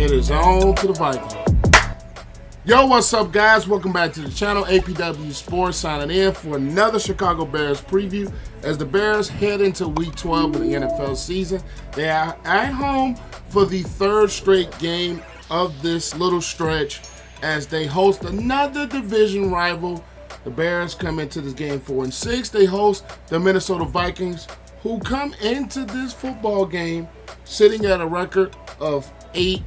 It is on to the Vikings. Yo, what's up, guys? Welcome back to the channel. APW Sports signing in for another Chicago Bears preview as the Bears head into Week 12 of the NFL season. They are at home for the third straight game of this little stretch as they host another division rival. The Bears come into this game 4-6. They host the Minnesota Vikings, who come into this football game sitting at a record of 8-2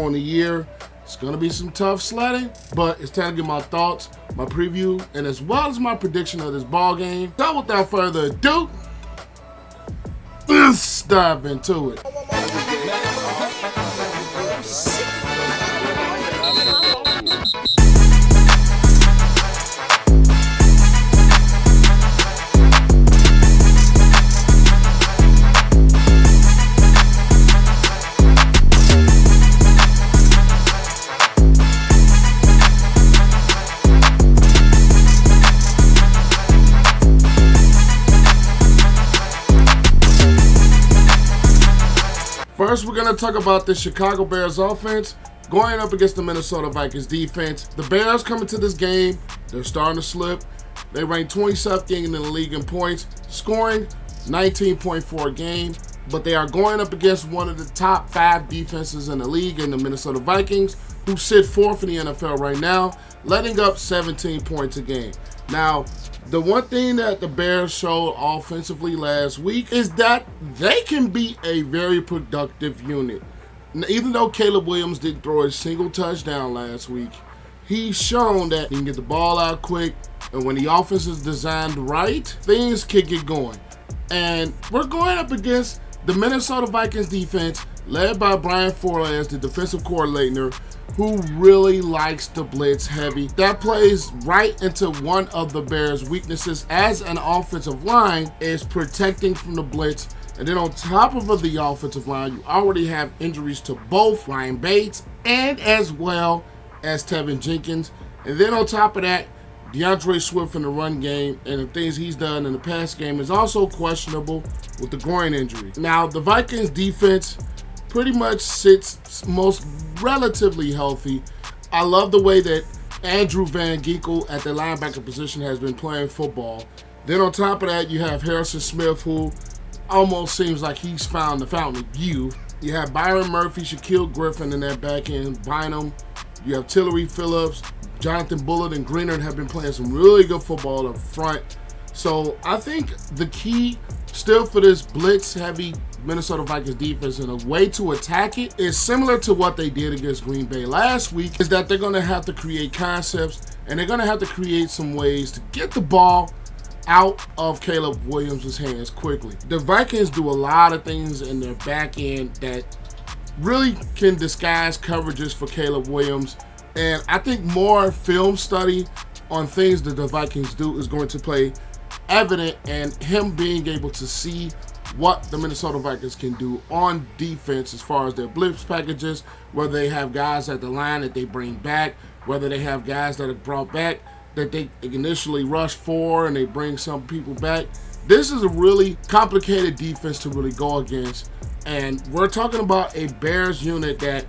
on the year. It's going to be some tough sledding, but it's time to get my thoughts, my preview, and as well as my prediction of this ball game. So without further ado, let's dive into it. First, we're going to talk about the Chicago Bears offense going up against the Minnesota Vikings defense. The Bears coming to this game, they're starting to slip. They rank 27th in the league in points, scoring 19.4 a game, but they are going up against one of the top 5 defenses in the league in the Minnesota Vikings, who sit 4th in the NFL right now, letting up 17 points a game. Now, the one thing that the Bears showed offensively last week is that they can be a very productive unit. Even though Caleb Williams didn't throw a single touchdown last week, he's shown that he can get the ball out quick, and when the offense is designed right, things can get going. And we're going up against the Minnesota Vikings defense, led by Brian Flores, the defensive coordinator, who really likes to blitz heavy. That plays right into one of the Bears' weaknesses as an offensive line, is protecting from the blitz. And then on top of the offensive line, you already have injuries to both Ryan Bates and as well as Tevin Jenkins. And then on top of that, DeAndre Swift in the run game and the things he's done in the pass game is also questionable with the groin injury. Now, the Vikings defense pretty much sits most relatively healthy. I love the way that Andrew Van Ginkel at the linebacker position has been playing football. Then on top of that, you have Harrison Smith, who almost seems like he's found the fountain of youth. You have Byron Murphy, Shaquille Griffin in that back end, Bynum. You have Tillery Phillips, Jonathan Bullitt, and Greenard have been playing some really good football up front. So I think the key still for this blitz-heavy Minnesota Vikings defense and a way to attack it is similar to what they did against Green Bay last week, is that they're going to have to create concepts and they're going to have to create some ways to get the ball out of Caleb Williams' hands quickly. The Vikings do a lot of things in their back end that really can disguise coverages for Caleb Williams, and I think more film study on things that the Vikings do is going to play evident, and him being able to see what the Minnesota Vikings can do on defense as far as their blitz packages, whether they have guys at the line that they bring back, whether they have guys that are brought back that they initially rush for and they bring some people back. This is a really complicated defense to really go against, and we're talking about a Bears unit that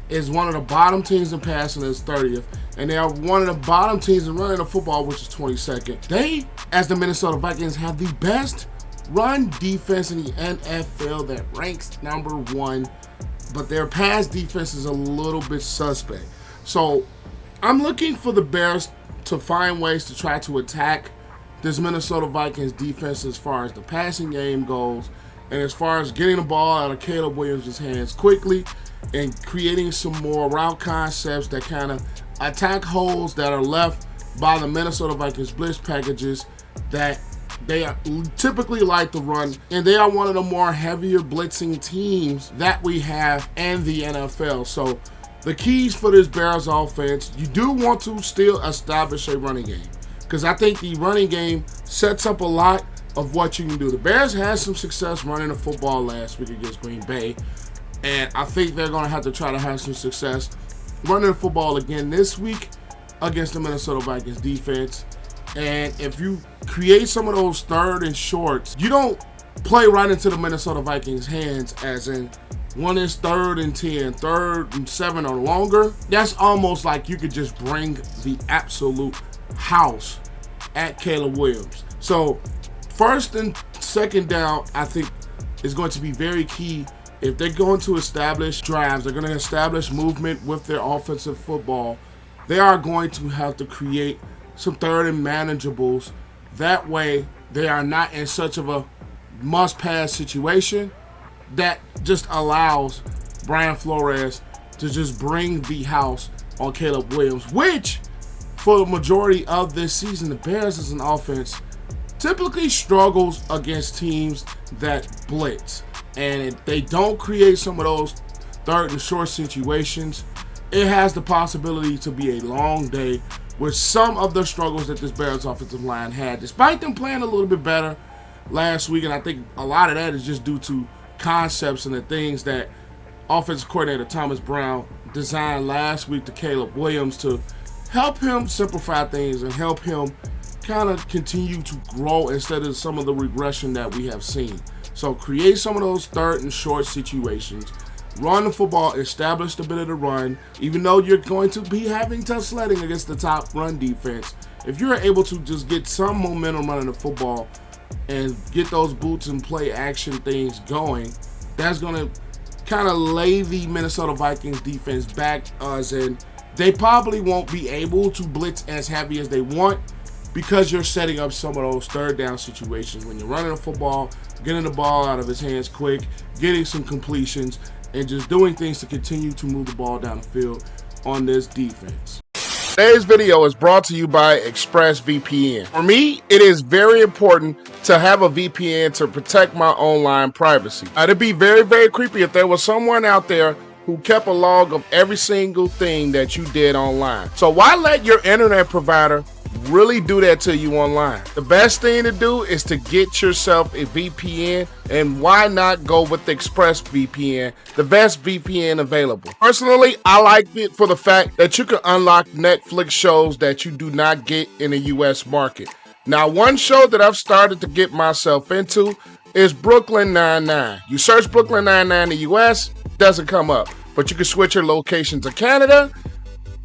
is one of the bottom teams in passing, is 30th, and they are one of the bottom teams in running the football, which is 22nd. They, as the Minnesota Vikings, have the best run defense in the NFL that ranks number 1, but their pass defense is a little bit suspect. So I'm looking for the Bears to find ways to try to attack this Minnesota Vikings defense as far as the passing game goes, and as far as getting the ball out of Caleb Williams' hands quickly and creating some more route concepts that kind of attack holes that are left by the Minnesota Vikings blitz packages that they are typically like to run, and they are one of the more heavier blitzing teams that we have in the NFL. So the keys for this Bears offense, you do want to still establish a running game, because I think the running game sets up a lot of what you can do. The Bears had some success running the football last week against Green Bay, and I think they're going to have to try to have some success running the football again this week against the Minnesota Vikings defense. And if you create some of those third and shorts, you don't play right into the Minnesota Vikings hands, as in when it's 3rd and 10, 3rd and 7 or longer, that's almost like you could just bring the absolute house at Caleb Williams. So 1st and 2nd down, I think, is going to be very key. If they're going to establish drives, they're going to establish movement with their offensive football, they are going to have to create some 3rd and manageables. That way, they are not in such of a must-pass situation that just allows Brian Flores to just bring the house on Caleb Williams, which, for the majority of this season, the Bears as an offense typically struggles against teams that blitz. And if they don't create some of those 3rd and short situations, it has the possibility to be a long day with some of the struggles that this Bears offensive line had, despite them playing a little bit better last week. And I think a lot of that is just due to concepts and the things that offensive coordinator Thomas Brown designed last week to Caleb Williams to help him simplify things and help him kind of continue to grow instead of some of the regression that we have seen. So create some of those 3rd and short situations, run the football, establish the bit of the run. Even though you're going to be having tough sledding against the top run defense, if you're able to just get some momentum running the football and get those boots and play action things going, that's going to kind of lay the Minnesota Vikings defense back us, and they probably won't be able to blitz as heavy as they want because you're setting up some of those 3rd down situations when you're running the football, getting the ball out of his hands quick, getting some completions, and just doing things to continue to move the ball down the field on this defense. Today's video is brought to you by ExpressVPN. For me, it is very important to have a VPN to protect my online privacy. It'd be very, very creepy if there was someone out there who kept a log of every single thing that you did online. So why let your internet provider really do that to you online? The best thing to do is to get yourself a VPN, and why not go with ExpressVPN, the best VPN available. Personally, I like it for the fact that you can unlock Netflix shows that you do not get in the US market. Now, one show that I've started to get myself into is Brooklyn Nine-Nine. You search Brooklyn Nine-Nine in the US, doesn't come up, but you can switch your location to Canada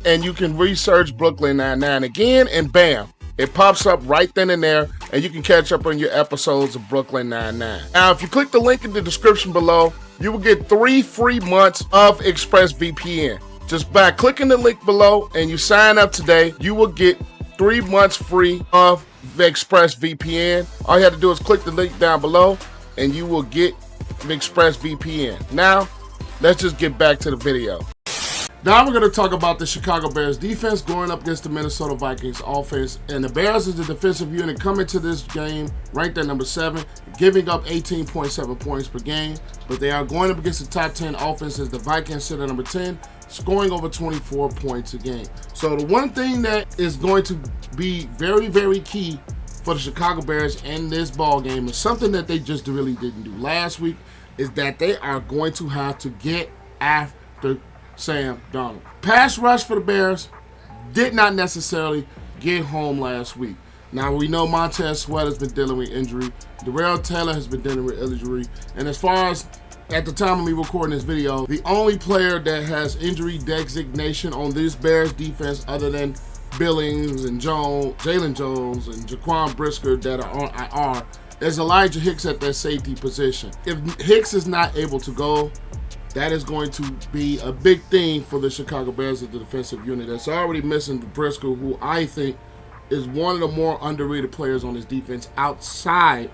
and you can research Brooklyn Nine-Nine again, and bam, it pops up right then and there, and you can catch up on your episodes of Brooklyn Nine-Nine. Now, if you click the link in the description below, you will get 3 free months of ExpressVPN. Just by clicking the link below and you sign up today, you will get 3 months free of ExpressVPN. All you have to do is click the link down below and you will get ExpressVPN. Now, let's just get back to the video. Now we're going to talk about the Chicago Bears defense going up against the Minnesota Vikings offense. And the Bears is the defensive unit coming to this game ranked at number 7, giving up 18.7 points per game. But they are going up against the top 10 offense as the Vikings sit at number 10, scoring over 24 points a game. So the one thing that is going to be very, very key for the Chicago Bears in this ball game is something that they just really didn't do last week, is that they are going to have to get after Sam Darnold. Pass rush for the Bears did not necessarily get home last week. Now we know Montez Sweat has been dealing with injury. Darrell Taylor has been dealing with injury. And as far as at the time of me recording this video, the only player that has injury designation on this Bears defense other than Billings and Jaylon Jones and Jaquan Brisker that are on IR is Elijah Hicks at that safety position. If Hicks is not able to go, that is going to be a big thing for the Chicago Bears as the defensive unit. That's already missing Brisker, who I think is one of the more underrated players on this defense outside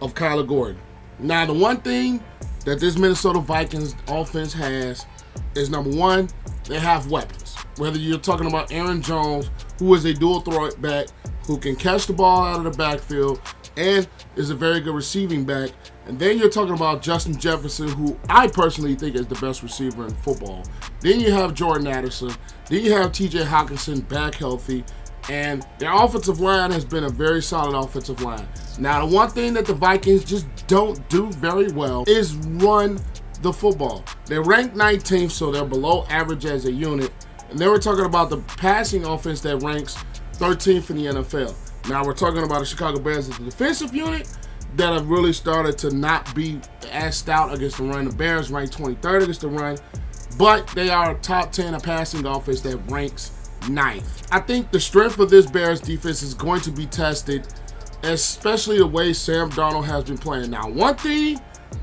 of Kyler Gordon. Now, the one thing that this Minnesota Vikings offense has is, number one, they have weapons. Whether you're talking about Aaron Jones, who is a dual threat back, who can catch the ball out of the backfield and is a very good receiving back. And then you're talking about Justin Jefferson, who I personally think is the best receiver in football. Then you have Jordan Addison. Then you have TJ Hockenson back healthy. And their offensive line has been a very solid offensive line. Now, the one thing that the Vikings just don't do very well is run the football. They're ranked 19th, so they're below average as a unit. And then we're talking about the passing offense that ranks 13th in the NFL. Now we're talking about the Chicago Bears as the defensive unit. that have really started to not be as stout against the run. The Bears rank 23rd against the run, but they are a top 10 passing offense that ranks 9th. I think the strength of this Bears defense is going to be tested, especially the way Sam Darnold has been playing. Now, one thing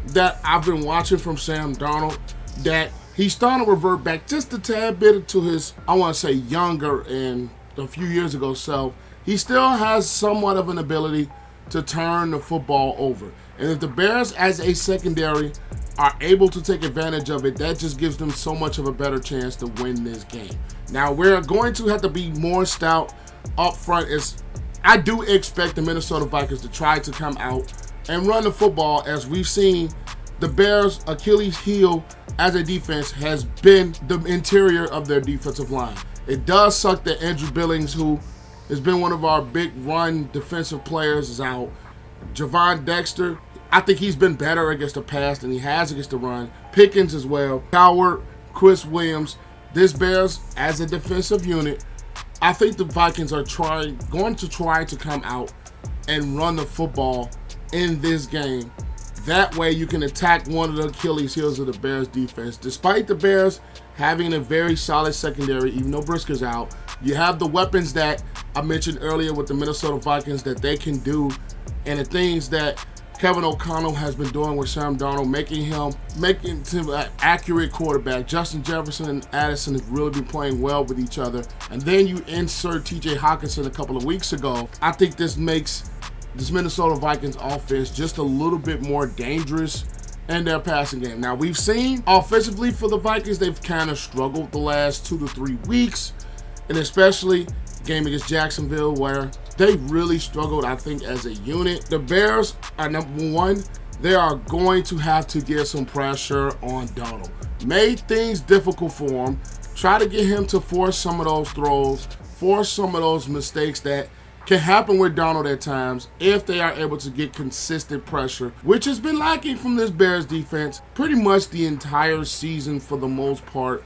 that I've been watching from Sam Darnold, that he's starting to revert back just a tad bit to his, I want to say, younger and a few years ago self. He still has somewhat of an ability to turn the football over. And if the Bears as a secondary are able to take advantage of it, that just gives them so much of a better chance to win this game. Now, we're going to have to be more stout up front. As I do expect the Minnesota Vikings to try to come out and run the football. As we've seen, the Bears' Achilles heel as a defense has been the interior of their defensive line. It does suck that Andrew Billings, who has been one of our big run defensive players, is out. Javon Dexter, I think he's been better against the pass than he has against the run. Pickens as well. Coward, Chris Williams. This Bears as a defensive unit, I think the Vikings are going to try to come out and run the football in this game. That way you can attack one of the Achilles heels of the Bears defense. Despite the Bears having a very solid secondary, even though Brisker's out, you have the weapons that I mentioned earlier with the Minnesota Vikings that they can do, and the things that Kevin O'Connell has been doing with Sam Darnold, making him an accurate quarterback. Justin Jefferson and Addison have really been playing well with each other. And then you insert TJ Hockenson a couple of weeks ago. I think this makes this Minnesota Vikings offense just a little bit more dangerous in their passing game. Now, we've seen offensively for the Vikings, they've kind of struggled the last 2 to 3 weeks, and especially game against Jacksonville, where they really struggled, I think, as a unit. The Bears are number one. They are going to have to get some pressure on Darnold. Made things difficult for him. Try to get him to force some of those throws, force some of those mistakes that can happen with Darnold at times if they are able to get consistent pressure, which has been lacking from this Bears defense pretty much the entire season for the most part.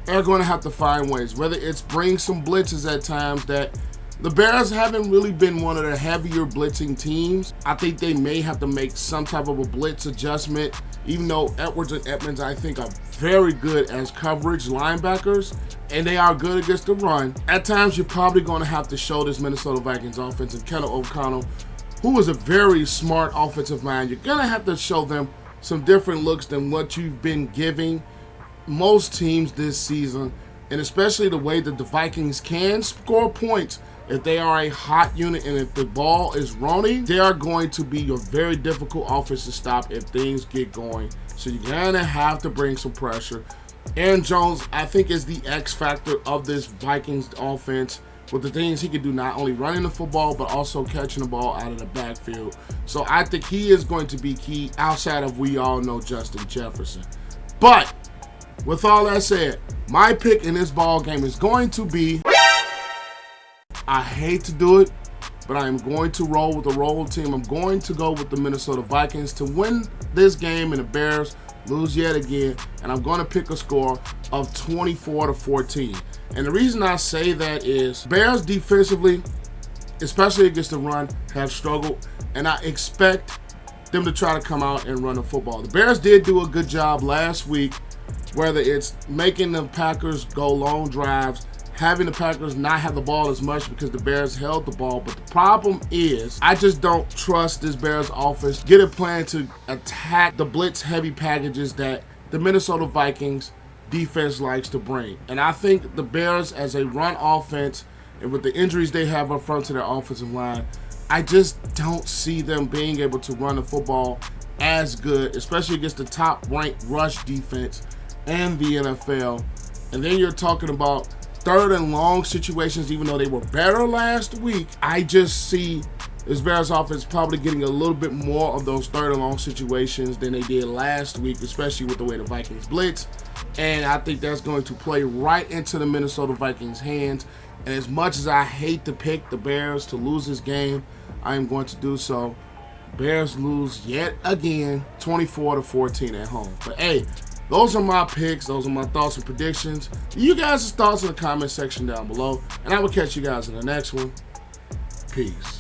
They're going to have to find ways, whether it's bring some blitzes at times. That the Bears haven't really been one of the heavier blitzing teams. I think they may have to make some type of a blitz adjustment, even though Edwards and Edmunds, I think, are very good as coverage linebackers, and they are good against the run. At times, you're probably going to have to show this Minnesota Vikings offense and Kevin O'Connell, who is a very smart offensive mind. You're going to have to show them some different looks than what you've been giving most teams this season, and especially the way that the Vikings can score points if they are a hot unit, and if the ball is running, they are going to be a very difficult offense to stop if things get going. So you're gonna have to bring some pressure. Aaron Jones, I think, is the X factor of this Vikings offense, with the things he can do, not only running the football but also catching the ball out of the backfield. So I think he is going to be key, outside of, we all know, Justin Jefferson. But with all that said, my pick in this ball game is going to be, I hate to do it, but I am going to roll with the roll team. I'm going to go with the Minnesota Vikings to win this game, and the Bears lose yet again, and I'm going to pick a score of 24-14. And the reason I say that is Bears defensively, especially against the run, have struggled, and I expect them to try to come out and run the football. The Bears did do a good job last week, whether it's making the Packers go long drives, having the Packers not have the ball as much because the Bears held the ball. But the problem is, I just don't trust this Bears offense. Get a plan to attack the blitz heavy packages that the Minnesota Vikings defense likes to bring. And I think the Bears as a run offense, and with the injuries they have up front to their offensive line, I just don't see them being able to run the football as good, especially against the top-ranked rush defense and the NFL. And then you're talking about third and long situations, even though they were better last week. I just see this Bears offense probably getting a little bit more of those third and long situations than they did last week, especially with the way the Vikings blitz. And I think that's going to play right into the Minnesota Vikings' hands. And as much as I hate to pick the Bears to lose this game, I am going to do so. Bears lose yet again, 24-14 at home. But hey, those are my picks. Those are my thoughts and predictions. You guys' thoughts in the comment section down below. And I will catch you guys in the next one. Peace.